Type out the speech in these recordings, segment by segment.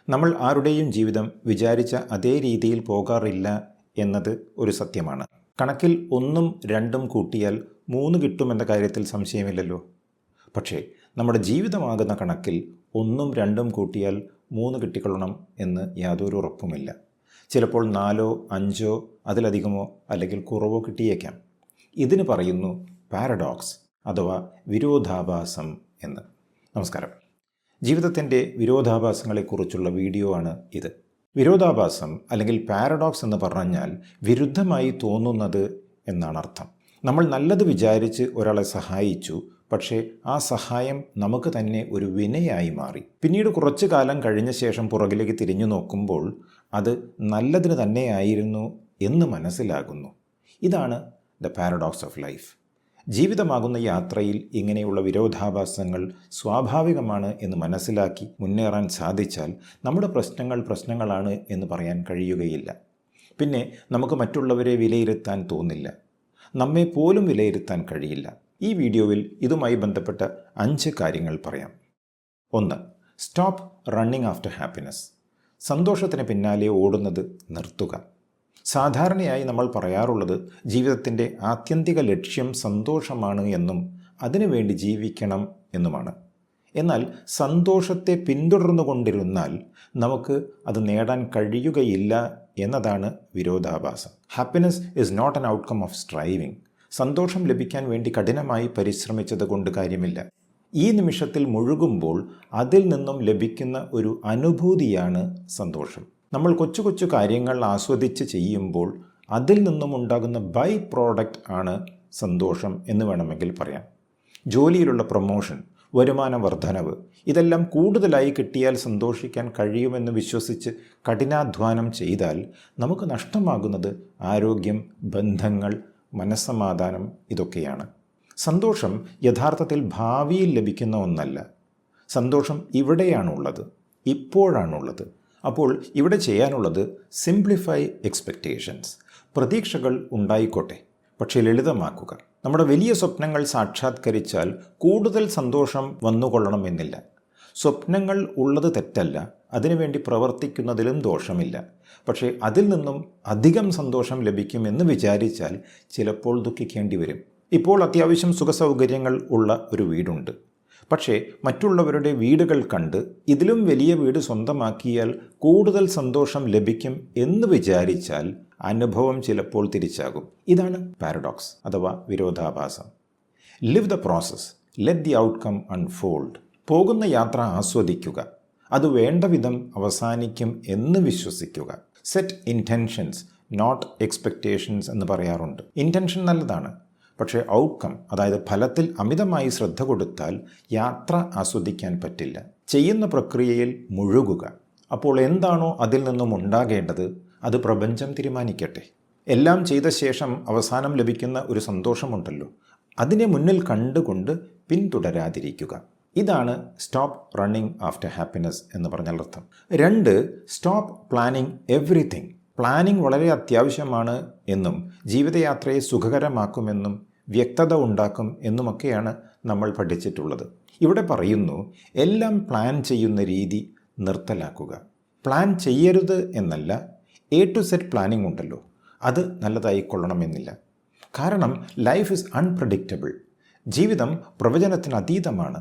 നമ്മൾ ആരുടെയും ജീവിതം വിചാരിച്ച അതേ രീതിയിൽ പോകാറില്ല എന്നത് ഒരു സത്യമാണ്. കണക്കിൽ 1ഉം 2ഉം കൂട്ടിയാൽ 3 കിട്ടുമെന്ന കാര്യത്തിൽ സംശയമില്ലല്ലോ. പക്ഷേ നമ്മുടെ ജീവിതമാകുന്ന കണക്കിൽ 1ഉം 2ഉം കൂട്ടിയാൽ 3 കിട്ടിക്കൊള്ളണം എന്ന് യാതൊരു ഉറപ്പുമില്ല. ചിലപ്പോൾ 4ഓ 5ഓ അതിലധികമോ അല്ലെങ്കിൽ കുറവോ കിട്ടിയേക്കാം. ഇതിന് പറയുന്നു പാരഡോക്സ് അഥവാ വിരോധാഭാസം എന്ന്. നമസ്കാരം. ജീവിതത്തിൻ്റെ വിരോധാഭാസങ്ങളെക്കുറിച്ചുള്ള വീഡിയോ ആണ് ഇത്. വിരോധാഭാസം അല്ലെങ്കിൽ പാരഡോക്സ് എന്ന് പറഞ്ഞാൽ വിരുദ്ധമായി തോന്നുന്നത് എന്നാണ് അർത്ഥം. നമ്മൾ നല്ലത് വിചാരിച്ച് ഒരാളെ സഹായിച്ചു, പക്ഷേ ആ സഹായം നമുക്ക് തന്നെ ഒരു വിനയായി മാറി. പിന്നീട് കുറച്ചു കാലം കഴിഞ്ഞ ശേഷം പുറകിലേക്ക് തിരിഞ്ഞു നോക്കുമ്പോൾ അത് നല്ലതിന് തന്നെയായിരുന്നു എന്ന് മനസ്സിലാകുന്നു. ഇതാണ് ദ പാരഡോക്സ് ഓഫ് ലൈഫ്. ജീവിതമാകുന്ന യാത്രയിൽ ഇങ്ങനെയുള്ള വിരോധാഭാസങ്ങൾ സ്വാഭാവികമാണ് എന്ന് മനസ്സിലാക്കി മുന്നേറാൻ സാധിച്ചാൽ നമ്മുടെ പ്രശ്നങ്ങളാണ് എന്ന് പറയാൻ കഴിയുകയില്ല. പിന്നെ നമുക്ക് മറ്റുള്ളവരെ വിലയിരുത്താൻ തോന്നില്ല, നമ്മെ പോലും വിലയിരുത്താൻ കഴിയില്ല. ഈ വീഡിയോയിൽ ഇതുമായി ബന്ധപ്പെട്ട 5 കാര്യങ്ങൾ പറയാം. 1. Stop running after happiness. സന്തോഷത്തിന് പിന്നാലെ ഓടുന്നത് നിർത്തുക. സാധാരണയായി നമ്മൾ പറയാറുള്ളത് ജീവിതത്തിൻ്റെ ആത്യന്തിക ലക്ഷ്യം സന്തോഷമാണ് എന്നും അതിനുവേണ്ടി ജീവിക്കണം എന്നുമാണ്. എന്നാൽ സന്തോഷത്തെ പിന്തുടർന്നു കൊണ്ടിരുന്നാൽ നമുക്ക് അത് നേടാൻ കഴിയുകയില്ല എന്നതാണ് വിരോധാഭാസം. Happiness is not an outcome of striving. സന്തോഷം ലഭിക്കാൻ വേണ്ടി കഠിനമായി പരിശ്രമിച്ചത് കൊണ്ട് കാര്യമില്ല. ഈ നിമിഷത്തിൽ മുഴുകുമ്പോൾ അതിൽ നിന്നും ലഭിക്കുന്ന ഒരു അനുഭൂതിയാണ് സന്തോഷം. നമ്മൾ കൊച്ചു കൊച്ചു കാര്യങ്ങൾ ആസ്വദിച്ച് ചെയ്യുമ്പോൾ അതിൽ നിന്നും ഉണ്ടാകുന്ന ബൈ പ്രോഡക്റ്റ് ആണ് സന്തോഷം എന്ന് വേണമെങ്കിൽ പറയാം. ജോലിയിലുള്ള പ്രൊമോഷൻ, വരുമാന വർധനവ്, ഇതെല്ലാം കൂടുതലായി കിട്ടിയാൽ സന്തോഷിക്കാൻ കഴിയുമെന്ന് വിശ്വസിച്ച് കഠിനാധ്വാനം ചെയ്താൽ നമുക്ക് നഷ്ടമാകുന്നത് ആരോഗ്യം, ബന്ധങ്ങൾ, മനസ്സമാധാനം ഇതൊക്കെയാണ്. സന്തോഷം യഥാർത്ഥത്തിൽ ഭാവിയിൽ ലഭിക്കുന്ന ഒന്നല്ല. സന്തോഷം ഇവിടെയാണുള്ളത്, ഇപ്പോഴാണുള്ളത്. അപ്പോൾ ഇവിടെ ചെയ്യാനുള്ളത് സിംപ്ലിഫൈ എക്സ്പെക്റ്റേഷൻസ്. പ്രതീക്ഷകൾ ഉണ്ടായിക്കോട്ടെ, പക്ഷേ ലളിതമാക്കുക. നമ്മുടെ വലിയ സ്വപ്നങ്ങൾ സാക്ഷാത്കരിച്ചാൽ കൂടുതൽ സന്തോഷം വന്നുകൊള്ളണമെന്നില്ല. സ്വപ്നങ്ങൾ ഉള്ളത് തെറ്റല്ല, അതിനുവേണ്ടി പ്രവർത്തിക്കുന്നതിലും ദോഷമില്ല. പക്ഷേ അതിൽ നിന്നും അധികം സന്തോഷം ലഭിക്കുമെന്ന് വിചാരിച്ചാൽ ചിലപ്പോൾ ദുഃഖിക്കേണ്ടി വരും. ഇപ്പോൾ അത്യാവശ്യം സുഖസൗകര്യങ്ങൾ ഉള്ള ഒരു വീടുണ്ട്. പക്ഷേ മറ്റുള്ളവരുടെ വീടുകൾ കണ്ട് ഇതിലും വലിയ വീട് സ്വന്തമാക്കിയാൽ കൂടുതൽ സന്തോഷം ലഭിക്കും എന്ന് വിചാരിച്ചാൽ അനുഭവം ചിലപ്പോൾ തിരിച്ചാകും. ഇതാണ് പാരഡോക്സ് അഥവാ വിരോധാഭാസം. Live the process, let the outcome unfold. പോകുന്ന യാത്ര ആസ്വദിക്കുക, അത് വേണ്ട വിധം അവസാനിക്കും എന്ന് വിശ്വസിക്കുക. സെറ്റ് ഇൻറ്റൻഷൻസ്, നോട്ട് എക്സ്പെക്റ്റേഷൻസ് എന്ന് പറയാറുണ്ട്. ഇൻറ്റൻഷൻ നല്ലതാണ്, പക്ഷേ ഔട്ട്കം അതായത് ഫലത്തിൽ അമിതമായി ശ്രദ്ധ കൊടുത്താൽ യാത്ര ആസ്വദിക്കാൻ പറ്റില്ല. ചെയ്യുന്ന പ്രക്രിയയിൽ മുഴുകുക. അപ്പോൾ എന്താണോ അതിൽ നിന്നും ഉണ്ടാകേണ്ടത് അത് പ്രപഞ്ചം തീരുമാനിക്കട്ടെ. എല്ലാം ചെയ്ത ശേഷം അവസാനം ലഭിക്കുന്ന ഒരു സന്തോഷമുണ്ടല്ലോ, അതിനെ മുന്നിൽ കണ്ടുകൊണ്ട് പിന്തുടരാതിരിക്കുക. ഇതാണ് സ്റ്റോപ്പ് റണ്ണിങ് ആഫ്റ്റർ ഹാപ്പിനെസ് എന്ന് പറഞ്ഞാൽ അർത്ഥം. 2. Stop planning everything. പ്ലാനിങ് വളരെ അത്യാവശ്യമാണ് എന്നും ജീവിതയാത്രയെ സുഖകരമാക്കുമെന്നും വ്യക്തത ഉണ്ടാക്കും എന്നുമൊക്കെയാണ് നമ്മൾ പഠിച്ചിട്ടുള്ളത്. ഇവിടെ പറയുന്നു എല്ലാം പ്ലാൻ ചെയ്യുന്ന രീതി നിർത്തലാക്കുക. പ്ലാൻ ചെയ്യരുത് എന്നല്ല, A to Z പ്ലാനിങ് ഉണ്ടല്ലോ, അത് നല്ലതായിക്കൊള്ളണമെന്നില്ല. കാരണം ലൈഫ് ഈസ് അൺപ്രഡിക്റ്റബിൾ. ജീവിതം പ്രവചനത്തിന് അതീതമാണ്.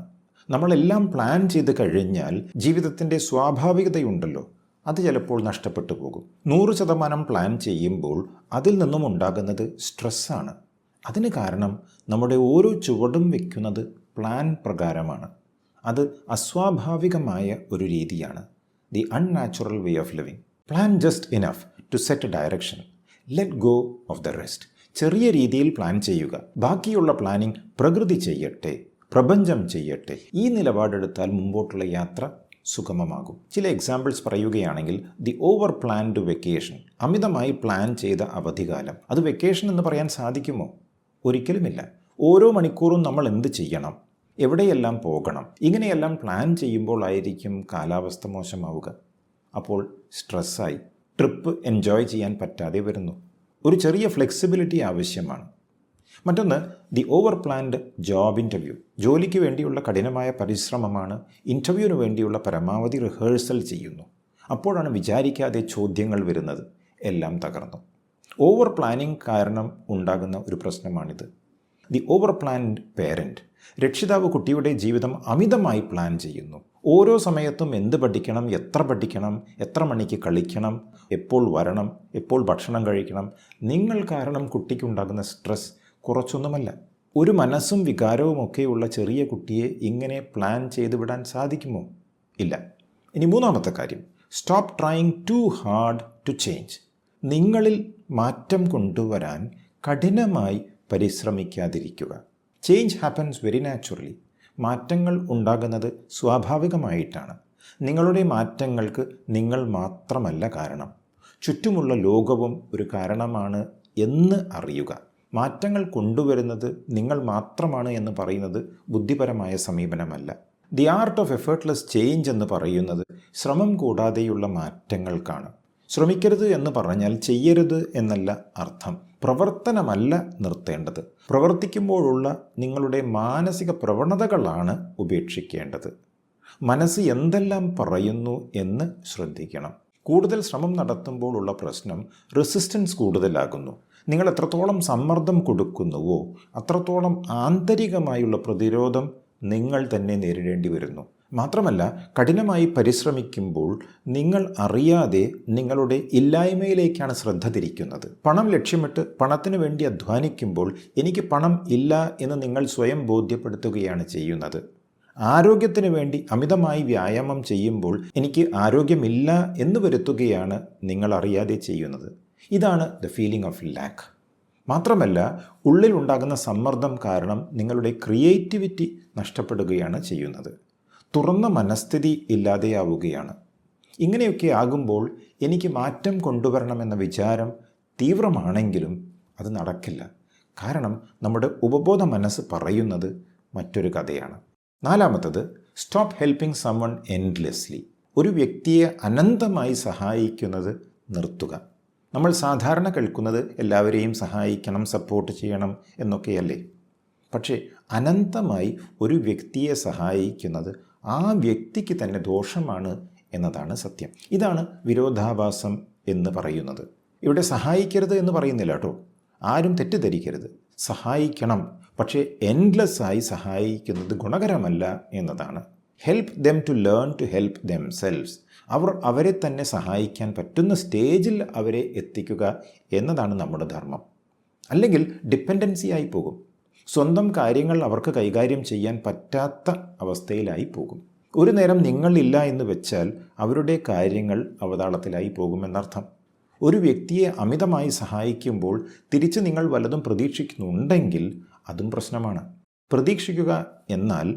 നമ്മളെല്ലാം പ്ലാൻ ചെയ്ത് കഴിഞ്ഞാൽ ജീവിതത്തിൻ്റെ സ്വാഭാവികതയുണ്ടല്ലോ, അത് ചിലപ്പോൾ നഷ്ടപ്പെട്ടു പോകും. 100% പ്ലാൻ ചെയ്യുമ്പോൾ അതിൽ നിന്നും ഉണ്ടാകുന്നത് സ്ട്രെസ്സാണ്. അതിന് കാരണം നമ്മുടെ ഓരോ ചുവടും വയ്ക്കുന്നത് പ്ലാൻ പ്രകാരമാണ്. അത് അസ്വാഭാവികമായ ഒരു രീതിയാണ്. The unnatural way of living. Plan just enough to set direction. Let go of the rest. ചെറിയ രീതിയിൽ പ്ലാൻ ചെയ്യുക, ബാക്കിയുള്ള പ്ലാനിങ് പ്രകൃതി ചെയ്യട്ടെ, പ്രപഞ്ചം ചെയ്യട്ടെ. ഈ നിലപാടെടുത്താൽ മുമ്പോട്ടുള്ള യാത്ര സുഗമമാകും. ചില എക്സാമ്പിൾസ് പറയുകയാണെങ്കിൽ ദി ഓവർ പ്ലാൻഡ് വെക്കേഷൻ. അമിതമായി പ്ലാൻ ചെയ്ത അവധിക്കാലം. അത് വെക്കേഷൻ എന്ന് പറയാൻ സാധിക്കുമോ? ഒരിക്കലുമില്ല. ഓരോ മണിക്കൂറും നമ്മൾ എന്ത് ചെയ്യണം, എവിടെയെല്ലാം പോകണം, ഇങ്ങനെയെല്ലാം പ്ലാൻ ചെയ്യുമ്പോൾ ആയിരിക്കും കാലാവസ്ഥ മോശമാവുക. അപ്പോൾ സ്ട്രെസ്സായി ട്രിപ്പ് എൻജോയ് ചെയ്യാൻ പറ്റാതെ വരുന്നു. ഒരു ചെറിയ ഫ്ലെക്സിബിലിറ്റി ആവശ്യമാണ്. മറ്റൊന്ന് the over planned job interview. ജോലിക്ക് വേണ്ടിയുള്ള കഠിനമായ പരിശ്രമമാണ്. ഇൻ്റർവ്യൂവിന് വേണ്ടിയുള്ള പരമാവധി റിഹേഴ്സൽ ചെയ്യുന്നു. അപ്പോഴാണ് വിചാരിക്കാതെ ചോദ്യങ്ങൾ വരുന്നത്. എല്ലാം തകർന്നു. ഓവർ പ്ലാനിങ് കാരണം ഉണ്ടാകുന്ന ഒരു പ്രശ്നമാണിത്. The over planned parent. രക്ഷിതാവ് കുട്ടിയുടെ ജീവിതം അമിതമായി പ്ലാൻ ചെയ്യുന്നു. ഓരോ സമയത്തും എന്ത് പഠിക്കണം, എത്ര മണിക്ക് കളിക്കണം, എപ്പോൾ വരണം, എപ്പോൾ ഭക്ഷണം കഴിക്കണം. നിങ്ങൾ കാരണം കുട്ടിക്കുണ്ടാകുന്ന സ്ട്രെസ് കുറച്ചൊന്നുമല്ല. ഒരു മനസ്സും വികാരവുമൊക്കെയുള്ള ചെറിയ കുട്ടിയെ ഇങ്ങനെ പ്ലാൻ ചെയ്ത് വിടാൻ സാധിക്കുമോ? ഇല്ല. ഇനി മൂന്നാമത്തെ കാര്യം, stop trying too hard to change. നിങ്ങളിൽ മാറ്റം കൊണ്ടുവരാൻ കഠിനമായി പരിശ്രമിക്കാതിരിക്കുക. Change happens very naturally. മാറ്റങ്ങൾ ഉണ്ടാകുന്നത് സ്വാഭാവികമായിട്ടാണ്. നിങ്ങളുടെ മാറ്റങ്ങൾക്ക് നിങ്ങൾ മാത്രമല്ല കാരണം, ചുറ്റുമുള്ള ലോകവും ഒരു കാരണമാണ് എന്ന് അറിയുക. മാറ്റങ്ങൾ കൊണ്ടുവരുന്നത് നിങ്ങൾ മാത്രമാണ് എന്ന് പറയുന്നത് ബുദ്ധിപരമായ സമീപനമല്ല. The art of effortless change എന്ന് പറയുന്നത് ശ്രമം കൂടാതെയുള്ള മാറ്റങ്ങൾക്കാണ്. ശ്രമിക്കരുത് എന്ന് പറഞ്ഞാൽ ചെയ്യരുത് എന്നല്ല അർത്ഥം. പ്രവർത്തനമല്ല നിർത്തേണ്ടത്. പ്രവർത്തിക്കുമ്പോഴുള്ള നിങ്ങളുടെ മാനസിക പ്രവണതകളാണ് ഉപേക്ഷിക്കേണ്ടത്. മനസ്സ് എന്തെല്ലാം പറയുന്നു എന്ന് ശ്രദ്ധിക്കണം. കൂടുതൽ ശ്രമം നടത്തുമ്പോഴുള്ള പ്രശ്നം റെസിസ്റ്റൻസ് കൂടുതലാകുന്നു. നിങ്ങൾ എത്രത്തോളം സമ്മർദ്ദം കൊടുക്കുന്നുവോ അത്രത്തോളം ആന്തരികമായുള്ള പ്രതിരോധം നിങ്ങൾ തന്നെ നേരിടേണ്ടി വരുന്നു. മാത്രമല്ല, കഠിനമായി പരിശ്രമിക്കുമ്പോൾ നിങ്ങൾ അറിയാതെ നിങ്ങളുടെ ഇല്ലായ്മയിലേക്കാണ് ശ്രദ്ധ തിരിക്കുന്നത്. പണം ലക്ഷ്യമിട്ട് പണത്തിന് വേണ്ടി അധ്വാനിക്കുമ്പോൾ എനിക്ക് പണം ഇല്ല എന്ന് നിങ്ങൾ സ്വയം ബോധ്യപ്പെടുത്തുകയാണ് ചെയ്യുന്നത്. ആരോഗ്യത്തിന് വേണ്ടി അമിതമായി വ്യായാമം ചെയ്യുമ്പോൾ എനിക്ക് ആരോഗ്യമില്ല എന്ന് വരുത്തുകയാണ് നിങ്ങൾ അറിയാതെ ചെയ്യുന്നത്. ഇതാണ് ദ ഫീലിംഗ് ഓഫ് ലാക്ക്. മാത്രമല്ല, ഉള്ളിലുണ്ടാകുന്ന സമ്മർദ്ദം കാരണം നിങ്ങളുടെ ക്രിയേറ്റിവിറ്റി നഷ്ടപ്പെടുകയാണ് ചെയ്യുന്നത്. തുറന്ന മനസ്ഥിതി ഇല്ലാതെയാവുകയാണ്. ഇങ്ങനെയൊക്കെ ആകുമ്പോൾ എനിക്ക് മാറ്റം കൊണ്ടുവരണമെന്ന വിചാരം തീവ്രമാണെങ്കിലും അത് നടക്കില്ല. കാരണം നമ്മുടെ ഉപബോധ മനസ്സ് പറയുന്നത് മറ്റൊരു കഥയാണ്. നാലാമത്തത്, സ്റ്റോപ്പ് ഹെൽപ്പിംഗ് സംവൺ എൻഡ്ലെസ്ലി. ഒരു വ്യക്തിയെ അനന്തമായി സഹായിക്കുന്നത് നിർത്തുക. നമ്മൾ സാധാരണ കേൾക്കുന്നത് എല്ലാവരെയും സഹായിക്കണം, സപ്പോർട്ട് ചെയ്യണം എന്നൊക്കെയല്ലേ. പക്ഷേ അനന്തമായി ഒരു വ്യക്തിയെ സഹായിക്കുന്നത് ആ വ്യക്തിക്ക് തന്നെ ദോഷമാണ് എന്നതാണ് സത്യം. ഇതാണ് വിരോധാഭാസം എന്ന് പറയുന്നത്. ഇവിടെ സഹായിക്കരുത് എന്ന് പറയുന്നില്ല കേട്ടോ, ആരും തെറ്റിദ്ധരിക്കരുത്. സഹായിക്കണം, പക്ഷേ എൻഡ്ലെസ്സായി സഹായിക്കുന്നത് ഗുണകരമല്ല എന്നതാണ്. Help them to learn to help themselves. അവരെ തന്നെ സഹായിക്കാൻ പറ്റുന്ന സ്റ്റേജിൽ അവരെ എത്തിക്കുക എന്നതാണ് നമ്മുടെ ധർമ്മം. അല്ലെങ്കിൽ ഡിപ്പെൻഡൻസി ആയി പോകും. സ്വന്തം കാര്യങ്ങൾ അവർക്ക് കൈകാര്യം ചെയ്യാൻ പറ്റാത്ത അവസ്ഥയിലായി പോകും. ഒരു നേരം നിങ്ങളില്ല എന്ന് വെച്ചാൽ അവരുടെ കാര്യങ്ങൾ അവതാളത്തിലായി പോകുമെന്നർത്ഥം. ഒരു വ്യക്തിയെ അമിതമായി സഹായിക്കുമ്പോൾ തിരിച്ച് നിങ്ങൾ വല്ലതും പ്രതീക്ഷിക്കുന്നുണ്ടെങ്കിൽ അതും പ്രശ്നമാണ്. പ്രതീക്ഷിക്കുക എന്നാൽ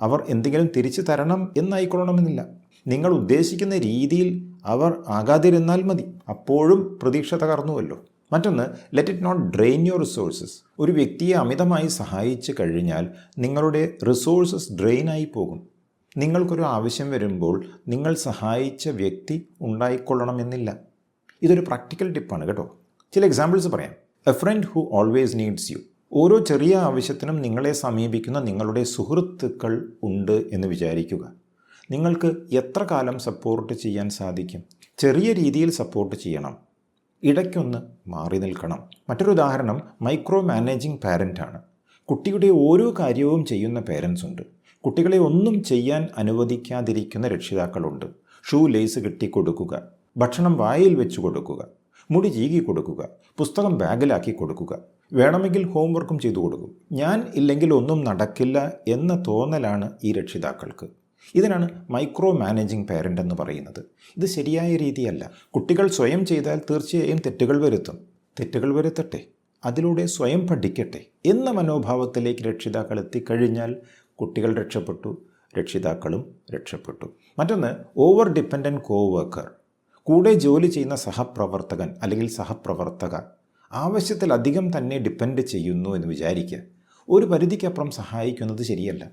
അവർ എന്തെങ്കിലും തിരിച്ചു തരണം എന്നായിക്കൊള്ളണമെന്നില്ല. നിങ്ങൾ ഉദ്ദേശിക്കുന്ന രീതിയിൽ അവർ ആകാതിരുന്നാൽ മതി. അപ്പോഴും പ്രതീക്ഷ തകർന്നുവല്ലോ. മറ്റൊന്ന്, let it not drain your resources. ഒരു വ്യക്തിയെ അമിതമായി സഹായിച്ചു കഴിഞ്ഞാൽ നിങ്ങളുടെ റിസോഴ്സസ് ഡ്രെയിനായി പോകും. നിങ്ങൾക്കൊരു ആവശ്യം വരുമ്പോൾ നിങ്ങൾ സഹായിച്ച വ്യക്തി ഉണ്ടായിക്കൊള്ളണമെന്നില്ല. ഇതൊരു പ്രാക്ടിക്കൽ ടിപ്പാണ് കേട്ടോ. ചില എക്സാമ്പിൾസ് പറയാം. A friend who always needs you. ഓരോ ചെറിയ ആവശ്യത്തിനും നിങ്ങളെ സമീപിക്കുന്ന നിങ്ങളുടെ സുഹൃത്തുക്കൾ ഉണ്ട് എന്ന് വിചാരിക്കുക. നിങ്ങൾക്ക് എത്ര കാലം സപ്പോർട്ട് ചെയ്യാൻ സാധിക്കും? ചെറിയ രീതിയിൽ സപ്പോർട്ട് ചെയ്യണം, ഇടയ്ക്കൊന്ന് മാറി നിൽക്കണം. മറ്റൊരു ഉദാഹരണം മൈക്രോ മാനേജിങ് പാരൻ്റാണ്. കുട്ടിയുടെ ഓരോ കാര്യവും ചെയ്യുന്ന പേരൻസ് ഉണ്ട്. കുട്ടികളെ ഒന്നും ചെയ്യാൻ അനുവദിക്കാതിരിക്കുന്ന രക്ഷിതാക്കളുണ്ട്. ഷൂ ലേസ് കെട്ടിക്കൊടുക്കുക, ഭക്ഷണം വായിൽ വെച്ച് കൊടുക്കുക, മുടി ചീകി കൊടുക്കുക, പുസ്തകം ബാഗിലാക്കി കൊടുക്കുക, വേണമെങ്കിൽ ഹോംവർക്കും ചെയ്തു കൊടുക്കും. ഞാൻ ഇല്ലെങ്കിൽ ഒന്നും നടക്കില്ല എന്ന തോന്നലാണ് ഈ രക്ഷിതാക്കൾക്ക്. ഇതിനാണ് മൈക്രോ മാനേജിങ് പാരൻ്റ് എന്ന് പറയുന്നത്. ഇത് ശരിയായ രീതിയല്ല. കുട്ടികൾ സ്വയം ചെയ്താൽ തീർച്ചയായും തെറ്റുകൾ വരുത്തട്ടെ, അതിലൂടെ സ്വയം പഠിക്കട്ടെ എന്ന മനോഭാവത്തിലേക്ക് രക്ഷിതാക്കൾ എത്തിക്കഴിഞ്ഞാൽ കുട്ടികൾ രക്ഷപ്പെട്ടു, രക്ഷിതാക്കളും രക്ഷപ്പെട്ടു. മറ്റൊന്ന്, ഓവർ ഡിപ്പെൻഡൻറ്റ് കോവർക്കർ. കൂടെ ജോലി ചെയ്യുന്ന സഹപ്രവർത്തകൻ അല്ലെങ്കിൽ സഹപ്രവർത്തക ആവശ്യത്തിലധികം തന്നെ ഡിപ്പെൻഡ് ചെയ്യുന്നു എന്ന് വിചാരിക്കുക. ഒരു പരിധിക്കപ്പുറം സഹായിക്കുന്നത് ശരിയല്ല.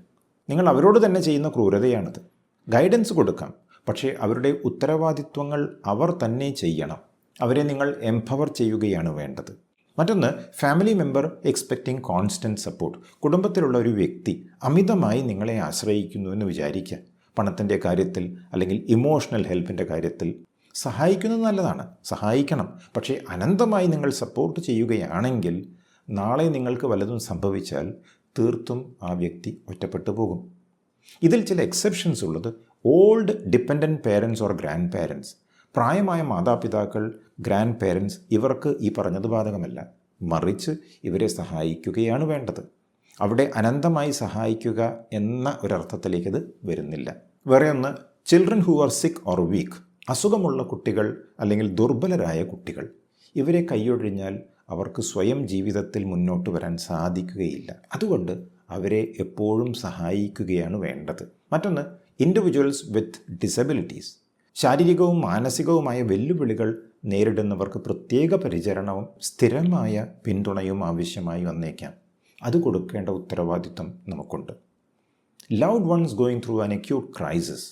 നിങ്ങൾ അവരോട് തന്നെ ചെയ്യുന്ന ക്രൂരതയാണത്. ഗൈഡൻസ് കൊടുക്കാം, പക്ഷേ അവരുടെ ഉത്തരവാദിത്വങ്ങൾ അവർ തന്നെ ചെയ്യണം. അവരെ നിങ്ങൾ എംപവർ ചെയ്യുകയാണ് വേണ്ടത്. മറ്റൊന്ന്, family member expecting constant support. കുടുംബത്തിലുള്ള ഒരു വ്യക്തി അമിതമായി നിങ്ങളെ ആശ്രയിക്കുന്നു എന്ന് വിചാരിക്കുക. പണത്തിൻ്റെ കാര്യത്തിൽ അല്ലെങ്കിൽ ഇമോഷണൽ ഹെൽപ്പിൻ്റെ കാര്യത്തിൽ. സഹായിക്കുന്നത് നല്ലതാണ്, സഹായിക്കണം. പക്ഷേ അനന്തമായി നിങ്ങൾ സപ്പോർട്ട് ചെയ്യുകയാണെങ്കിൽ നാളെ നിങ്ങൾക്ക് വല്ലതും സംഭവിച്ചാൽ തീർത്തും ആ വ്യക്തി ഒറ്റപ്പെട്ടു പോകും. ഇതിൽ ചില എക്സെപ്ഷൻസ് ഉള്ളത് old dependent parents or grand parents, പ്രായമായ മാതാപിതാക്കൾ, ഗ്രാൻഡ് പേരൻസ്, ഇവർക്ക് ഈ പറഞ്ഞത് ബാധകമല്ല. മറിച്ച് ഇവരെ സഹായിക്കുകയാണ് വേണ്ടത്. അവിടെ അനന്തമായി സഹായിക്കുക എന്ന ഒരർത്ഥത്തിലേക്ക് ഇത് വരുന്നില്ല. വേറെ ഒന്ന്, ചിൽഡ്രൻ ഹൂ ആർ സിക്ക് ഓർ വീക്ക്, അസുഖമുള്ള കുട്ടികൾ അല്ലെങ്കിൽ ദുർബലരായ കുട്ടികൾ, ഇവരെ കൈയൊഴിഞ്ഞാൽ അവർക്ക് സ്വയം ജീവിതത്തിൽ മുന്നോട്ട് വരാൻ സാധിക്കുകയില്ല. അതുകൊണ്ട് അവരെ എപ്പോഴും സഹായിക്കുകയാണ് വേണ്ടത്. മറ്റൊന്ന്, ഇൻഡിവിജ്വൽസ് വിത്ത് ഡിസബിലിറ്റീസ്, ശാരീരികവും മാനസികവുമായ വെല്ലുവിളികൾ നേരിടുന്നവർക്ക് പ്രത്യേക പരിചരണവും സ്ഥിരമായ പിന്തുണയും ആവശ്യമായി വന്നേക്കാം. അത് കൊടുക്കേണ്ട ഉത്തരവാദിത്വം നമുക്കുണ്ട്. Loved once going through an acute crisis,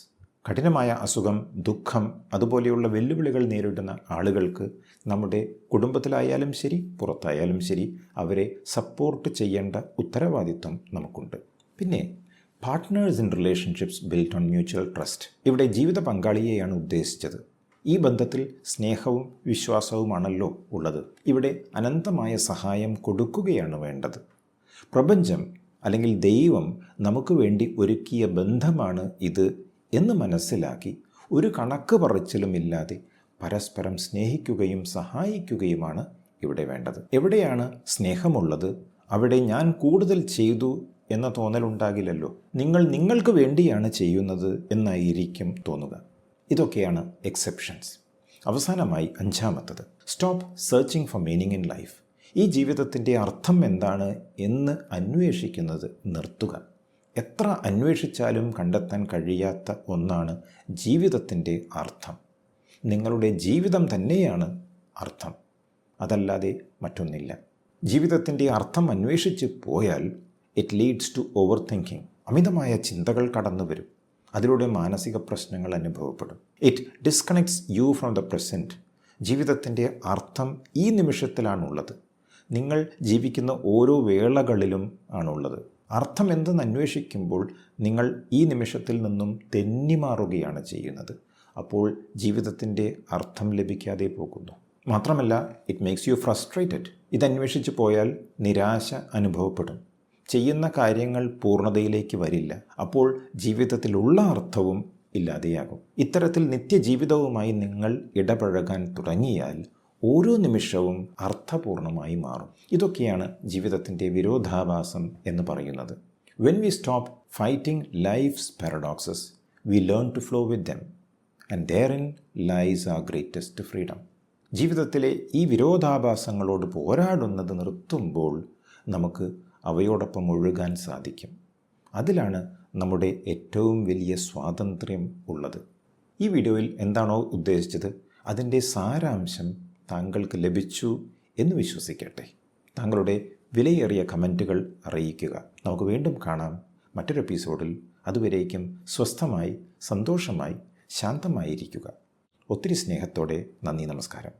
കഠിനമായ അസുഖം, ദുഃഖം, അതുപോലെയുള്ള വെല്ലുവിളികൾ നേരിടുന്ന ആളുകൾക്ക് നമ്മുടെ കുടുംബത്തിലായാലും ശരി പുറത്തായാലും ശരി അവരെ സപ്പോർട്ട് ചെയ്യേണ്ട ഉത്തരവാദിത്വം നമുക്കുണ്ട്. പിന്നെ partners in relationships built on mutual trust, ഇവിടെ ജീവിത പങ്കാളിയെയാണ് ഉദ്ദേശിച്ചത്. ഈ ബന്ധത്തിൽ സ്നേഹവും വിശ്വാസവുമാണല്ലോ ഉള്ളത്. ഇവിടെ അനന്തമായ സഹായം കൊടുക്കുകയാണ് വേണ്ടത്. പ്രപഞ്ചം അല്ലെങ്കിൽ ദൈവം നമുക്ക് വേണ്ടി ഒരുക്കിയ ബന്ധമാണ് ഇത് എന്ന് മനസ്സിലാക്കി ഒരു കണക്ക് പറച്ചിലുമില്ലാതെ പരസ്പരം സ്നേഹിക്കുകയും സഹായിക്കുകയുമാണ് ഇവിടെ വേണ്ടത്. എവിടെയാണ് സ്നേഹമുള്ളത് അവിടെ ഞാൻ കൂടുതൽ ചെയ്തു എന്ന തോന്നലുണ്ടാകില്ലല്ലോ. നിങ്ങൾ നിങ്ങൾക്ക് വേണ്ടിയാണ് ചെയ്യുന്നത് എന്നായിരിക്കും തോന്നുക. ഇതൊക്കെയാണ് എക്സെപ്ഷൻസ്. അവസാനമായി അഞ്ചാമത്തത്, stop searching for meaning in life. ഈ ജീവിതത്തിൻ്റെ അർത്ഥം എന്താണ് എന്ന് അന്വേഷിക്കുന്നത് നിർത്തുക. എത്ര അന്വേഷിച്ചാലും കണ്ടെത്താൻ കഴിയാത്ത ഒന്നാണ് ജീവിതത്തിൻ്റെ അർത്ഥം. നിങ്ങളുടെ ജീവിതം തന്നെയാണ് അർത്ഥം, അതല്ലാതെ മറ്റൊന്നില്ല. ജീവിതത്തിൻ്റെ അർത്ഥം അന്വേഷിച്ച് പോയാൽ it leads to overthinking. അമിതമായ ചിന്തകൾ കടന്നു വരും. അതിലൂടെ മാനസിക പ്രശ്നങ്ങൾ അനുഭവപ്പെടും. It disconnects you from the present. ജീവിതത്തിൻ്റെ അർത്ഥം ഈ നിമിഷത്തിലാണുള്ളത്. നിങ്ങൾ ജീവിക്കുന്ന ഓരോ വേളകളിലും ആണുള്ളത്. അർത്ഥം എന്തെന്ന് അന്വേഷിക്കുമ്പോൾ നിങ്ങൾ ഈ നിമിഷത്തിൽ നിന്നും തെന്നിമാറുകയാണ് ചെയ്യുന്നത്. അപ്പോൾ ജീവിതത്തിൻ്റെ അർത്ഥം ലഭിക്കാതെ പോകുന്നു. മാത്രമല്ല ഇറ്റ് മേക്സ് യു ഫ്രസ്ട്രേറ്റഡ്. ഇതന്വേഷിച്ച് പോയാൽ നിരാശ അനുഭവപ്പെടും. ചെയ്യുന്ന കാര്യങ്ങൾ പൂർണ്ണതയിലേക്ക് വരില്ല. അപ്പോൾ ജീവിതത്തിലുള്ള അർത്ഥവും ഇല്ലാതെയാകും. ഇത്തരത്തിൽ നിത്യജീവിതവുമായി നിങ്ങൾ ഇടപഴകാൻ തുടങ്ങിയാൽ ഓരോ നിമിഷവും അർത്ഥപൂർണമായി മാറും. ഇതൊക്കെയാണ് ജീവിതത്തിൻ്റെ വിരോധാഭാസം എന്ന് പറയുന്നത്. When we stop fighting life's paradoxes we learn to flow with them and therein lies our greatest freedom. ജീവിതത്തിലെ ഈ വിരോധാഭാസങ്ങളോട് പോരാടുന്നത് നിർത്തുമ്പോൾ നമുക്ക് അവയോടൊപ്പം ഒഴുകാൻ സാധിക്കും. അതിലാണ് നമ്മുടെ ഏറ്റവും വലിയ സ്വാതന്ത്ര്യം ഉള്ളത്. ഈ വീഡിയോയിൽ എന്താണോ ഉദ്ദേശിച്ചത് അതിൻ്റെ സാരാംശം താങ്കൾക്ക് ലഭിച്ചു എന്ന് വിശ്വസിക്കട്ടെ. താങ്കളുടെ വിലയേറിയ കമൻറ്റുകൾ അറിയിക്കുക. നമുക്ക് വീണ്ടും കാണാം മറ്റൊരു എപ്പിസോഡിൽ. അതുവരേക്കും സ്വസ്ഥമായി, സന്തോഷമായി, ശാന്തമായിരിക്കുക. ഒത്തിരി സ്നേഹത്തോടെ നന്ദി, നമസ്കാരം.